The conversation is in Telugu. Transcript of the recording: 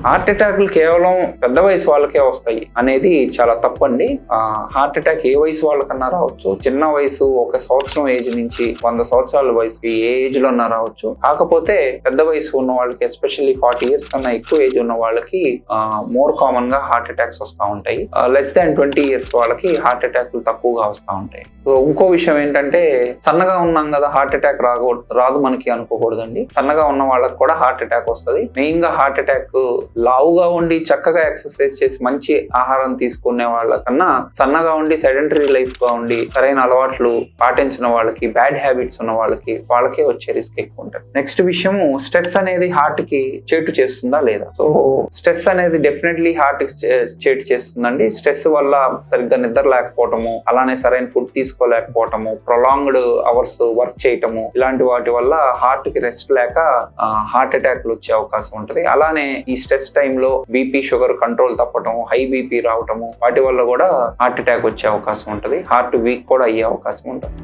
హార్ట్ అటాక్లు కేవలం పెద్ద వయసు వాళ్ళకే వస్తాయి అనేది చాలా తప్పండి. హార్ట్ అటాక్ ఏ వయసు వాళ్ళకన్నా రావచ్చు. చిన్న వయసు 1 సంవత్సరం ఏజ్ నుంచి 100 సంవత్సరాల వయసు ఏ ఏజ్ లో అన్నా రావచ్చు. కాకపోతే పెద్ద వయసు ఉన్న వాళ్ళకి, ఎస్పెషల్లీ 40 years కన్నా ఎక్కువ ఏజ్ ఉన్న వాళ్ళకి మోర్ కామన్ గా హార్ట్ అటాక్స్ వస్తూ ఉంటాయి. లెస్ దాన్ 20 years వాళ్ళకి హార్ట్ అటాక్లు తక్కువగా వస్తూ ఉంటాయి. ఇంకో విషయం ఏంటంటే, సన్నగా ఉన్నాం కదా హార్ట్ అటాక్ రాదు మనకి అనుకోకూడదండి. సన్నగా ఉన్న వాళ్ళకి కూడా హార్ట్ అటాక్ వస్తుంది. మెయిన్ గా హార్ట్ అటాక్ లావుగా ఉండి చక్కగా ఎక్సర్సైజ్ చేసి మంచి ఆహారం తీసుకునే వాళ్ళకన్నా సన్నగా ఉండి సెడెంటరీ లైఫ్ గా ఉండి సరైన అలవాట్లు పాటించిన వాళ్ళకి, బ్యాడ్ హ్యాబిట్స్ ఉన్న వాళ్ళకే వచ్చే రిస్క్ ఎక్కువ ఉంటుంది. నెక్స్ట్ విషయము, స్ట్రెస్ అనేది హార్ట్ కి చేటు చేస్తుందా లేదా? సో స్ట్రెస్ అనేది డెఫినెట్లీ హార్ట్ కి చేటు చేస్తుందండి. స్ట్రెస్ వల్ల సరిగ్గా నిద్ర లేకపోవటము, అలానే సరైన ఫుడ్ తీసుకోలేకపోవటము, ప్రొలాంగ్డ్ అవర్స్ వర్క్ చేయటము, ఇలాంటి వాటి వల్ల హార్ట్ కి రెస్ట్ లేక హార్ట్ అటాక్లు వచ్చే అవకాశం ఉంటుంది. అలానే ఈ స్ట్రెస్ టైంలో బీపీ, షుగర్ కంట్రోల్ తప్పటం, హై బీపీ రావటము, వాటి వల్ల కూడా హార్ట్ అటాక్ వచ్చే అవకాశం ఉంటుంది. హార్ట్ వీక్ కూడా అయ్యే అవకాశం ఉంటుంది.